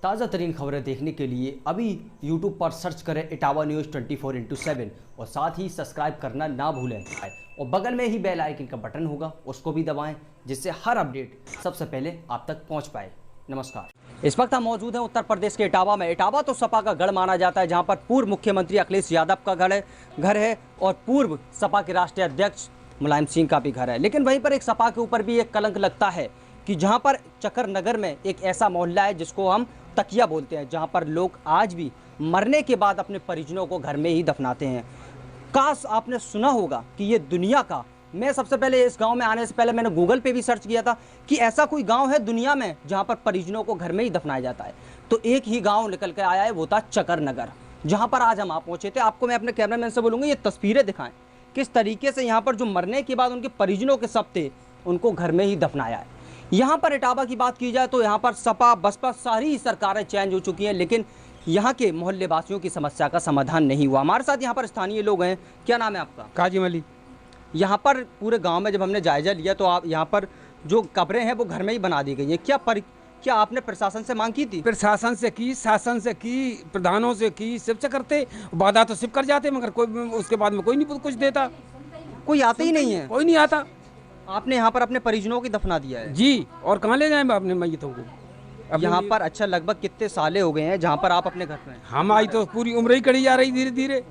ताज़ा तरीन खबरें देखने के लिए अभी YouTube पर सर्च करें इटावा न्यूज़ 24/7 और साथ ही सब्सक्राइब करना ना भूलें और बगल में ही बेल आइकन का बटन होगा उसको भी दबाएं जिससे हर अपडेट सबसे पहले आप तक पहुंच पाए। नमस्कार। इस वक्त हम मौजूद हैं उत्तर प्रदेश के इटावा में। इटावा तो सपा का गढ़ माना जाता है, जहां पर पूर्व मुख्यमंत्री अखिलेश यादव का घर है और पूर्व सपा के राष्ट्रीय अध्यक्ष मुलायम सिंह का भी घर है। लेकिन वहीं पर एक सपा के ऊपर भी एक कलंक लगता है कि जहां पर चकर नगर में एक ऐसा मोहल्ला है जिसको हम तकिया बोलते हैं, जहां पर लोग आज भी मरने के बाद अपने परिजनों को घर में ही दफनाते हैं। काश आपने सुना होगा कि ये दुनिया का, मैं सबसे पहले इस गांव में आने से पहले मैंने गूगल पे भी सर्च किया था कि ऐसा कोई गांव है दुनिया में जहां पर परिजनों को घर में ही दफनाया जाता है। तो एक ही गांव निकल के आया है, वो था चकर नगर, जहां पर आज हम आप पहुंचे थे। आपको मैं अपने कैमरामैन से बोलूँगा ये तस्वीरें दिखाएं किस तरीके से यहाँ पर जो मरने के बाद उनके परिजनों के शव थे उनको घर में ही दफनाया है। यहाँ पर इटावा की बात की जाए तो यहाँ पर सपा बसपा सारी सरकारें चेंज हो चुकी हैं, लेकिन यहाँ के मोहल्ले वासियों की समस्या का समाधान नहीं हुआ। हमारे साथ यहाँ पर स्थानीय लोग हैं। क्या नाम है आपका? काजिम अली। यहाँ पर पूरे गांव में जब हमने जायजा लिया तो आप यहाँ पर जो कब्रें हैं वो घर में ही बना दी गई हैं। क्या आपने प्रशासन से मांग की थी? प्रशासन से की, शासन से की, प्रधानों से की, सिर्फ से करते वादा तो सिर्फ कर जाते, मगर कोई उसके बाद में कोई नहीं कुछ देता, कोई आता ही नहीं है, कोई नहीं आता। आपने यहाँ पर अपने परिजनों की दफना दिया है जी, और कहाँ ले जाएं अपने मैयतों को? यहाँ पर अच्छा लगभग कितने साले हो गए हैं जहाँ पर आप अपने घर में? हम आई तो पूरी उम्र ही कड़ी जा रही धीरे धीरे।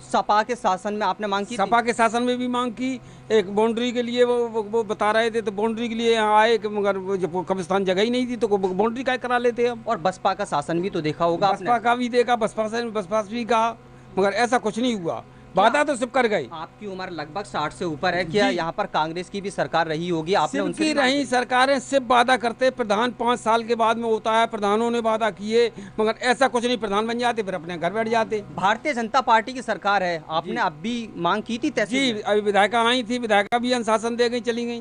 सपा के शासन में आपने मांग की? सपा के शासन में भी मांग की। एक बाउंड्री के लिए वो बता रहे थे, तो बाउंड्री के लिए यहाँ आए, मगर जब कब्रिस्तान जगह ही नहीं थी तो बाउंड्री का करा लेते हम। और बसपा का शासन भी तो देखा होगा? बसपा का भी देखा, बसपा भी कहा, मगर ऐसा कुछ नहीं हुआ। वादा तो सिर्फ कर गए। आपकी उम्र लगभग 60 से ऊपर है, क्या यहाँ पर कांग्रेस की भी सरकार रही होगी? आपने उनकी रही सरकारें सिर्फ वादा करते, प्रधान 5 साल के बाद में होता है, प्रधानों ने वादा किए मगर ऐसा कुछ नहीं, प्रधान बन जाते फिर अपने घर बैठ जाते। भारतीय जनता पार्टी की सरकार है, आपने अब भी मांग की थी तहसील? जी, अभी विधायिका आई थी, विधायिका भी अनुशासन दे गई, चली गई।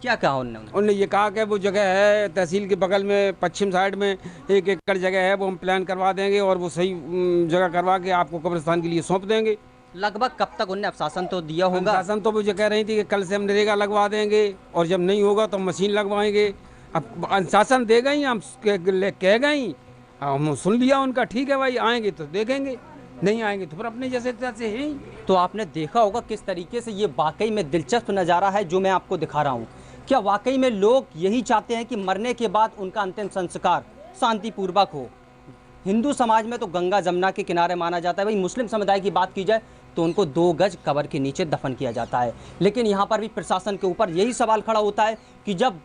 क्या कहा उन्होंने? उन्होंने ये कहा कि वो जगह है तहसील के बगल में पश्चिम साइड में 1 एकड़ जगह है, वो हम प्लान करवा देंगे और वो सही जगह करवा के आपको कब्रिस्तान के लिए सौंप देंगे। लगभग कब तक उन्हें आश्वासन तो दिया होगा? आश्वासन तो मुझे कह रही थी कि कल से हम नरेगा लगवा देंगे और जब नहीं होगा तो हम मशीन लगवाएंगे। अब अनुशासन दे गई, हम कह गई, हम सुन लिया उनका, ठीक है भाई आएंगे तो देखेंगे, नहीं आएंगे तो फिर अपने जैसे तैसे हैं। तो आपने देखा होगा किस तरीके से ये वाकई में दिलचस्प नज़ारा है जो मैं आपको दिखा रहा हूँ। क्या वाकई में लोग यही चाहते हैं कि मरने के बाद उनका अंतिम संस्कार शांतिपूर्वक हो? हिंदू समाज में तो गंगा जमुना के किनारे माना जाता है, भाई मुस्लिम समुदाय की बात की जाए तो उनको 2 गज कब्र के नीचे दफन किया जाता है। लेकिन यहाँ पर भी प्रशासन के ऊपर यही सवाल खड़ा होता है कि जब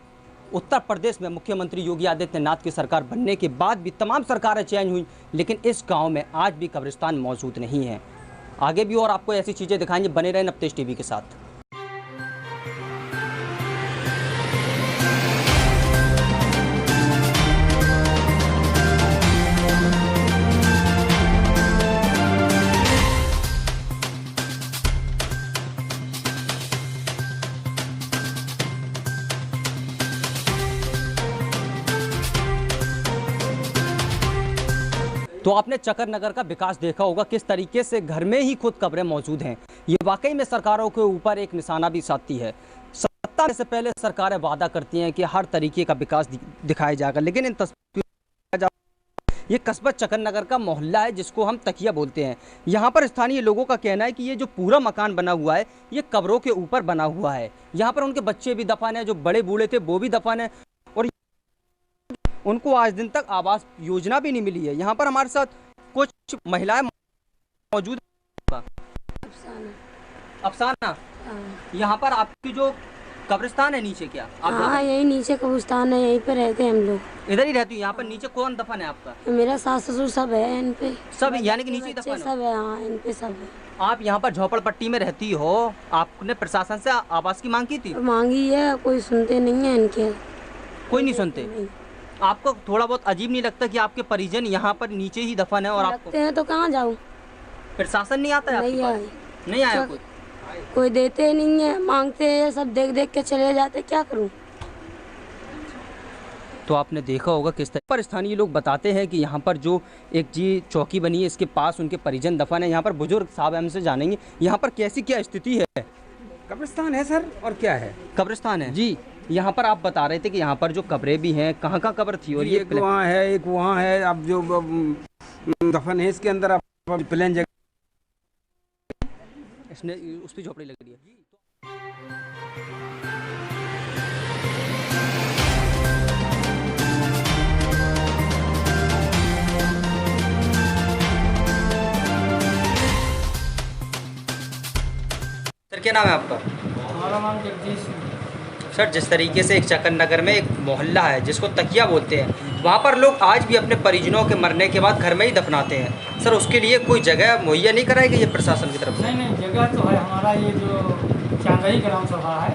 उत्तर प्रदेश में मुख्यमंत्री योगी आदित्यनाथ की सरकार बनने के बाद भी तमाम सरकारें चेंज हुई, लेकिन इस गांव में आज भी कब्रिस्तान मौजूद नहीं है। आगे भी और आपको ऐसी चीज़ें दिखाएंगे, बने रहें नवतेज टीवी के साथ। तो आपने चकर नगर का विकास देखा होगा, किस तरीके से घर में ही खुद कब्रें मौजूद हैं। ये वाकई में सरकारों के ऊपर एक निशाना भी साधती है। सत्ता से पहले सरकारें वादा करती हैं कि हर तरीके का विकास दिखाया जाएगा, लेकिन इन तस्वीरों ये कस्बा चकर नगर का मोहल्ला है जिसको हम तकिया बोलते हैं। यहाँ पर स्थानीय लोगों का कहना है कि ये जो पूरा मकान बना हुआ है ये कब्रों के ऊपर बना हुआ है। यहाँ पर उनके बच्चे भी दफन है, जो बड़े बूढ़े थे वो भी दफन है और उनको आज दिन तक आवास योजना भी नहीं मिली है। यहाँ पर हमारे साथ कुछ महिलाएं मौजूद हैं। अफसाना, यहाँ पर आपकी जो कब्रिस्तान है नीचे, क्या आप? हाँ, यही नीचे कब्रिस्तान है, यहीं पे रहते हैं हम लोग। इधर ही रहती हूँ। यहाँ पर नीचे कौन दफन है आपका? मेरा सास ससुर सब है इन पे, सब यानी कि नीचे दफन सब है। हाँ, इन पे सब है। आप यहाँ पर झोपड़पट्टी में रहती हो, आपने प्रशासन से आवास की मांग की थी? मांगी है, कोई सुनते नहीं है इनके। कोई नहीं सुनते? आपको थोड़ा बहुत अजीब नहीं लगता कि आपके परिजन यहाँ पर नीचे ही दफन है और आपको हैं तो कहाँ जाऊँ? प्रशासन नहीं आता है? नहीं आए, नहीं आया कोई देते नहीं है, मांगते हैं सब देख देख के चले जाते, क्या करूँ? तो आपने देखा होगा किस तरह पर स्थानीय लोग बताते हैं कि यहाँ पर जो एक जी चौकी बनी है इसके पास उनके परिजन दफन है। यहाँ पर बुजुर्ग साहब हमसे जानेंगे यहाँ पर कैसी क्या स्थिति है। कब्रिस्तान है सर, और क्या है? कब्रिस्तान है जी। यहाँ पर आप बता रहे थे कि यहाँ पर जो कब्रें भी हैं, कहाँ कहाँ कब्र थी? और ये एक वहाँ है, एक वहाँ है। अब जो दफन है इसके अंदर, अब प्लेन जगह इसने उस पर झोपड़ी लग रही है। सर क्या नाम है आपका? हमारा नाम जगदीश सिंह। सर जिस तरीके से एक चक्कर नगर में एक मोहल्ला है जिसको तकिया बोलते हैं, वहाँ पर लोग आज भी अपने परिजनों के मरने के बाद घर में ही दफनाते हैं। सर उसके लिए कोई जगह मुहैया नहीं कराई गई है प्रशासन की तरफ से? नहीं, जगह तो है। हमारा ये जो चांदई ग्राम सभा है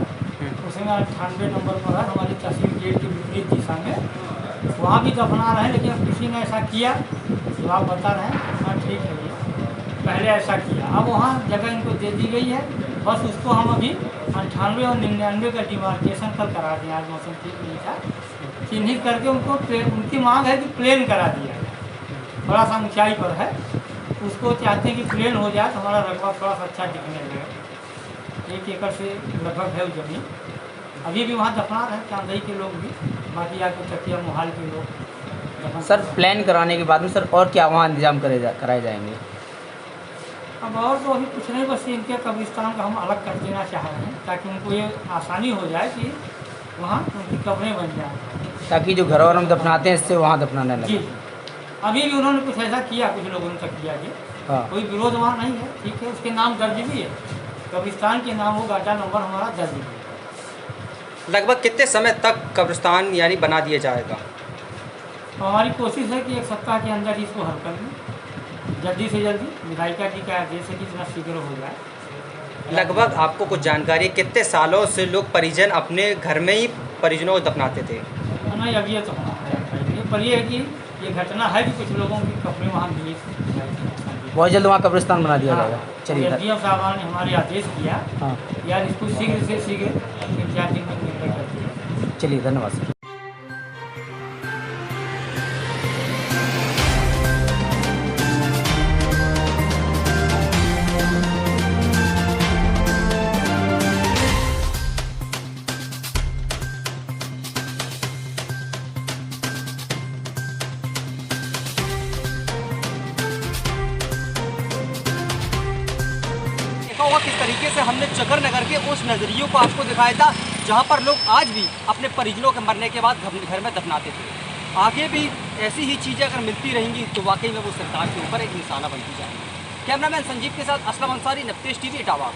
उसमें 98 नंबर पर है, हमारी तहसील गेट के विपरीत दिशा में। वहाँ भी दफना रहे हैं, लेकिन अब किसी ने ऐसा किया जो आप बता रहे हैं। हाँ ठीक है, ये पहले ऐसा किया, अब वहाँ जगह इनको दे दी गई है। बस उसको हम अभी 98 और 99 का डिमार्केशन कल करा दें। आज मौसम ठीक नहीं था, चिन्हित करके उनको उनकी मांग है कि प्लेन करा दिया जाए। थोड़ा सा ऊंचाई पर है, उसको चाहते हैं कि प्लेन हो जाए तो हमारा रकबा थोड़ा सा अच्छा दिखने लगे। 1 एकड़ से लगभग है वो जमीन। अभी भी वहाँ दफना रहे चांदई के लोग भी, बाकी आके चकिया मोहाल के लोग। सर प्लान कराने के बाद में सर और क्या वहाँ इंतजाम कराए जाएंगे? अब और तो अभी कुछ नहीं, बस इनके कब्रिस्तान का हम अलग कर देना चाह रहे हैं ताकि उनको ये आसानी हो जाए कि वहाँ उनकी कब्रें बन जाए, ताकि जो घर और हम दफनाते हैं इससे वहाँ दफनाने जी। लगे। अभी भी उन्होंने कुछ ऐसा किया, कुछ लोगों ने तक किया जी। हाँ। कोई विरोध वहाँ नहीं है, ठीक है। उसके नाम दर्ज भी है, कब्रिस्तान के नाम वो गाटा नंबर हमारा दर्ज भी है। लगभग कितने समय तक कब्रिस्तान यानी बना दिया जाएगा? तो हमारी कोशिश है कि 1 सप्ताह के अंदर इसको हल कर दें, जल्दी से जल्दी। विधायिका जी का आदेश है कि जितना शीघ्र हो जाए। लगभग आपको कुछ जानकारी, कितने सालों से लोग परिजन अपने घर में ही परिजनों को दफनाते थे? नहीं, अब ये तो हमारा जानकारी नहीं है, पर ये है कि ये घटना है कि कुछ लोगों की कपड़े वहाँ मिले। बहुत जल्द वहाँ कब्रिस्तान बना दिया जाएगा। चलिए सर। डीएम साहब ने हमारे आदेश किया हाँ यार इसको शीघ्र से शीघ्र 3-4 दिन में निर्णय कर दिया। चलिए, धन्यवाद सर। देखा होगा किस तरीके से हमने चक्कर नगर के उस नज़रियों को आपको दिखाया था जहां पर लोग आज भी अपने परिजनों के मरने के बाद घर में दफनाते थे। आगे भी ऐसी ही चीज़ें अगर मिलती रहेंगी तो वाकई में वो सरकार के ऊपर एक निशाना बनती जाएगी। कैमरामैन संजीव के साथ असलम अंसारी, नफ्तेश टीवी, इटावा।